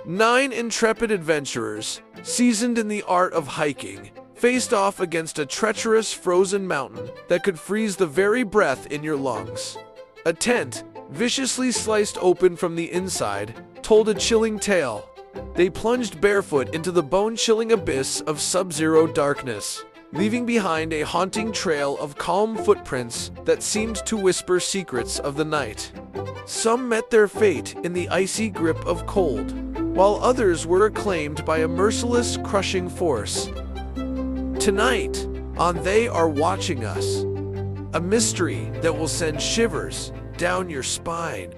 9 intrepid adventurers, seasoned in the art of hiking, faced off against a treacherous frozen mountain that could freeze the very breath in your lungs. A tent, viciously sliced open from the inside, told a chilling tale. They plunged barefoot into the bone-chilling abyss of sub-zero darkness, leaving behind a haunting trail of calm footprints that seemed to whisper secrets of the night. Some met their fate in the icy grip of cold, while others were acclaimed by a merciless, crushing force. Tonight, on They Are Watching Us, a mystery that will send shivers down your spine.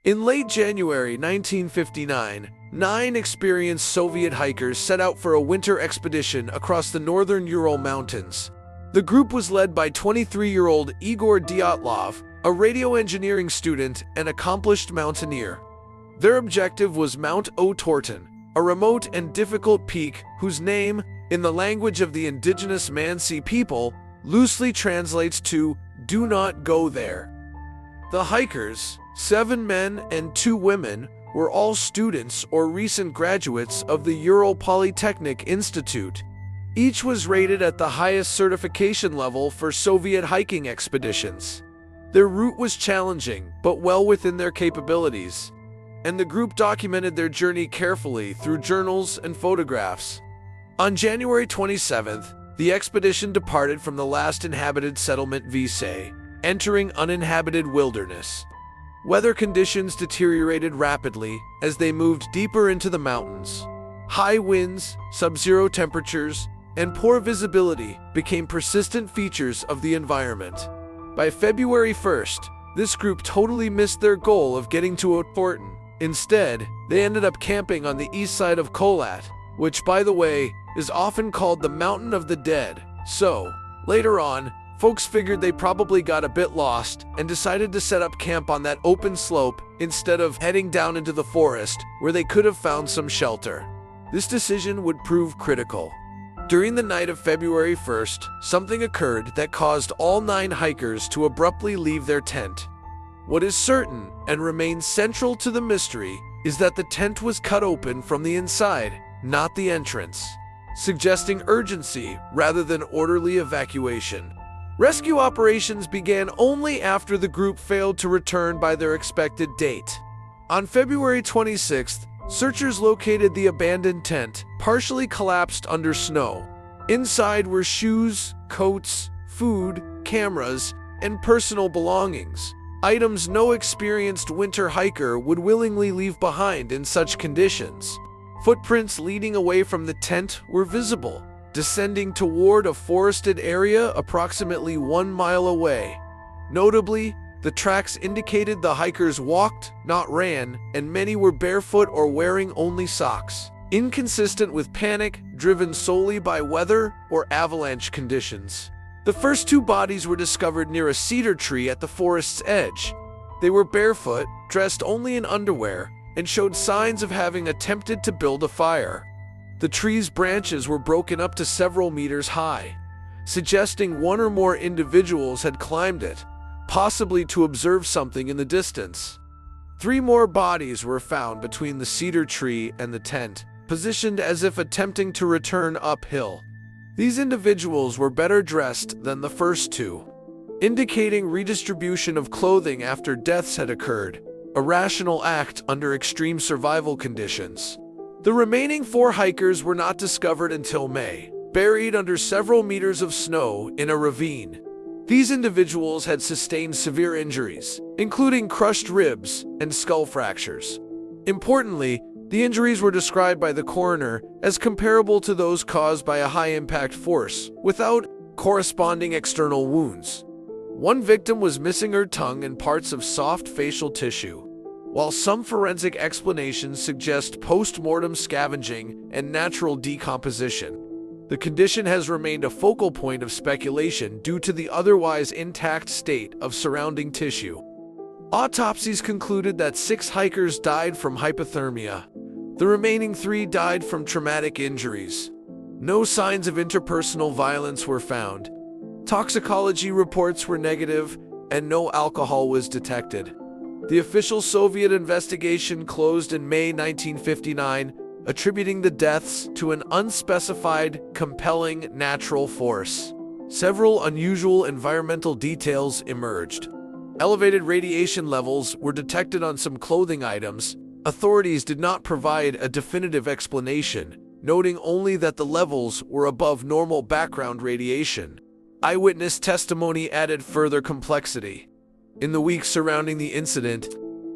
In late January 1959, 9 experienced Soviet hikers set out for a winter expedition across the northern Ural Mountains. The group was led by 23-year-old Igor Dyatlov, a radio engineering student and accomplished mountaineer. Their objective was Mount O'Torton, a remote and difficult peak whose name, in the language of the indigenous Mansi people, loosely translates to "do not go there." The hikers, 7 men and 2 women, were all students or recent graduates of the Ural Polytechnic Institute. Each was rated at the highest certification level for Soviet hiking expeditions. Their route was challenging, but well within their capabilities, and the group documented their journey carefully through journals and photographs. On January 27th, the expedition departed from the last inhabited settlement Visay, entering uninhabited wilderness. Weather conditions deteriorated rapidly as they moved deeper into the mountains. High winds, sub-zero temperatures, and poor visibility became persistent features of the environment. By February 1st, this group totally missed their goal of getting to O'Torton. Instead, they ended up camping on the east side of Kholat, which, by the way, is often called the Mountain of the Dead. So, later on, folks figured they probably got a bit lost and decided to set up camp on that open slope instead of heading down into the forest where they could have found some shelter. This decision would prove critical. During the night of February 1st, something occurred that caused all 9 hikers to abruptly leave their tent. What is certain and remains central to the mystery is that the tent was cut open from the inside, not the entrance, suggesting urgency rather than orderly evacuation. Rescue operations began only after the group failed to return by their expected date. On February 26th, searchers located the abandoned tent, partially collapsed under snow. Inside were shoes, coats, food, cameras, and personal belongings, items no experienced winter hiker would willingly leave behind in such conditions. Footprints leading away from the tent were visible, descending toward a forested area approximately 1 mile away. Notably, the tracks indicated the hikers walked, not ran, and many were barefoot or wearing only socks, inconsistent with panic driven solely by weather or avalanche conditions. The first 2 bodies were discovered near a cedar tree at the forest's edge. They were barefoot, dressed only in underwear, and showed signs of having attempted to build a fire. The tree's branches were broken up to several meters high, suggesting 1 or more individuals had climbed it, possibly to observe something in the distance. 3 more bodies were found between the cedar tree and the tent, positioned as if attempting to return uphill. These individuals were better dressed than the first 2, indicating redistribution of clothing after deaths had occurred, a rational act under extreme survival conditions. The remaining 4 hikers were not discovered until May, buried under several meters of snow in a ravine. These individuals had sustained severe injuries, including crushed ribs and skull fractures. Importantly, the injuries were described by the coroner as comparable to those caused by a high-impact force, without corresponding external wounds. One victim was missing her tongue and parts of soft facial tissue, while some forensic explanations suggest post-mortem scavenging and natural decomposition. The condition has remained a focal point of speculation due to the otherwise intact state of surrounding tissue. Autopsies concluded that 6 hikers died from hypothermia. The remaining 3 died from traumatic injuries. No signs of interpersonal violence were found. Toxicology reports were negative, and no alcohol was detected. The official Soviet investigation closed in May 1959, attributing the deaths to an unspecified, compelling natural force. Several unusual environmental details emerged. Elevated radiation levels were detected on some clothing items. Authorities did not provide a definitive explanation, noting only that the levels were above normal background radiation. Eyewitness testimony added further complexity. In the weeks surrounding the incident,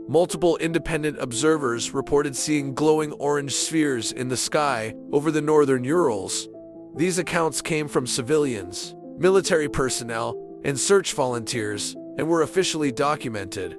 multiple independent observers reported seeing glowing orange spheres in the sky over the northern Urals. These accounts came from civilians, military personnel, and search volunteers, and were officially documented.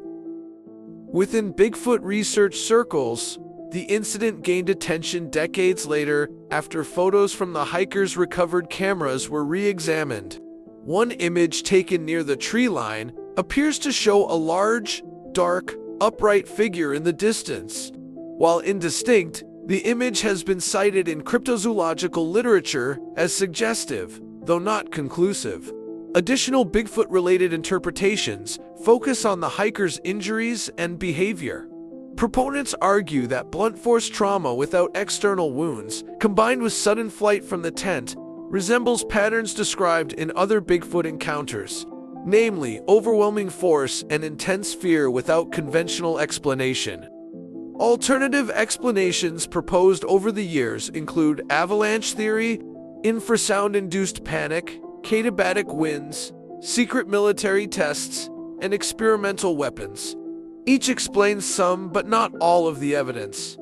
Within Bigfoot research circles, the incident gained attention decades later after photos from the hikers' recovered cameras were re-examined. One image taken near the tree line appears to show a large, dark, upright figure in the distance. While indistinct, the image has been cited in cryptozoological literature as suggestive, though not conclusive. Additional Bigfoot-related interpretations focus on the hiker's injuries and behavior. Proponents argue that blunt force trauma without external wounds, combined with sudden flight from the tent, resembles patterns described in other Bigfoot encounters, namely overwhelming force and intense fear without conventional explanation. Alternative explanations proposed over the years include avalanche theory, infrasound-induced panic, katabatic winds, secret military tests, and experimental weapons. Each explains some but not all of the evidence.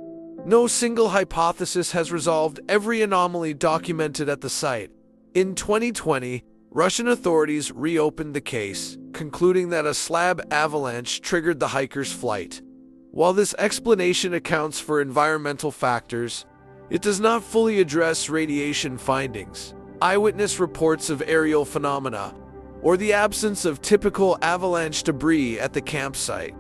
No single hypothesis has resolved every anomaly documented at the site. In 2020, Russian authorities reopened the case, concluding that a slab avalanche triggered the hiker's flight. While this explanation accounts for environmental factors, it does not fully address radiation findings, eyewitness reports of aerial phenomena, or the absence of typical avalanche debris at the campsite.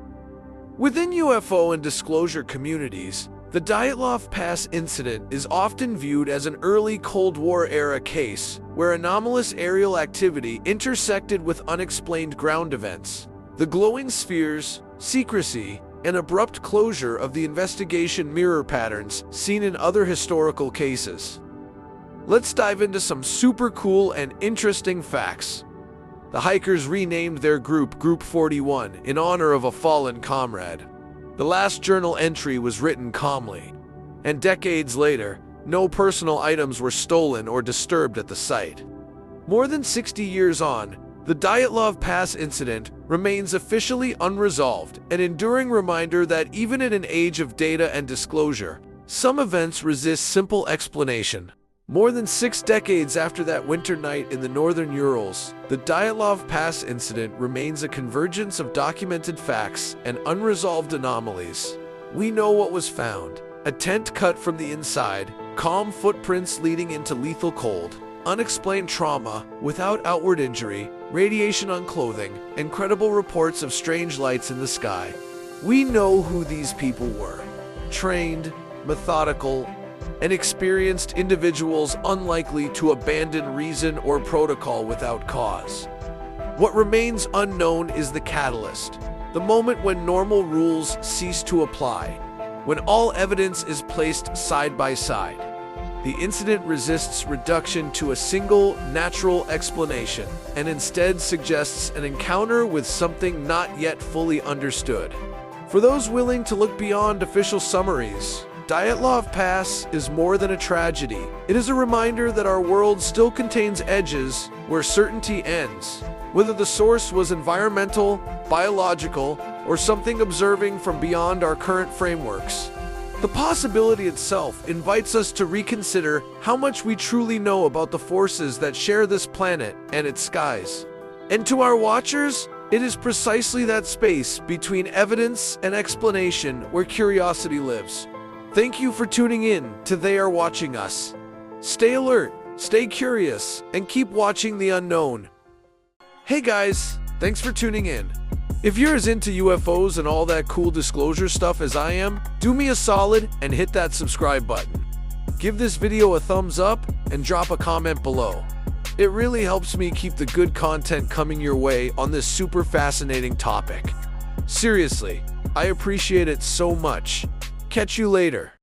Within UFO and disclosure communities, the Dyatlov Pass Incident is often viewed as an early Cold War-era case where anomalous aerial activity intersected with unexplained ground events. The glowing spheres, secrecy, and abrupt closure of the investigation mirror patterns seen in other historical cases. Let's dive into some super cool and interesting facts. The hikers renamed their group Group 41 in honor of a fallen comrade. The last journal entry was written calmly, and decades later, no personal items were stolen or disturbed at the site. More than 60 years on, the Dyatlov Pass Incident remains officially unresolved, an enduring reminder that even in an age of data and disclosure, some events resist simple explanation. More than 6 decades after that winter night in the northern Urals, the Dyatlov Pass Incident remains a convergence of documented facts and unresolved anomalies. We know what was found: a tent cut from the inside, calm footprints leading into lethal cold, unexplained trauma without outward injury, radiation on clothing, and credible reports of strange lights in the sky. We know who these people were: trained, methodical, and experienced individuals unlikely to abandon reason or protocol without cause. What remains unknown is the catalyst, the moment when normal rules cease to apply, when all evidence is placed side by side. The incident resists reduction to a single, natural explanation, and instead suggests an encounter with something not yet fully understood. For those willing to look beyond official summaries, Dyatlov Pass is more than a tragedy. It is a reminder that our world still contains edges where certainty ends. Whether the source was environmental, biological, or something observing from beyond our current frameworks, the possibility itself invites us to reconsider how much we truly know about the forces that share this planet and its skies. And to our watchers, it is precisely that space between evidence and explanation where curiosity lives. Thank you for tuning in to They Are Watching Us. Stay alert, stay curious, and keep watching the unknown. Hey guys, thanks for tuning in. If you're as into UFOs and all that cool disclosure stuff as I am, do me a solid and hit that subscribe button. Give this video a thumbs up and drop a comment below. It really helps me keep the good content coming your way on this super fascinating topic. Seriously, I appreciate it so much. Catch you later.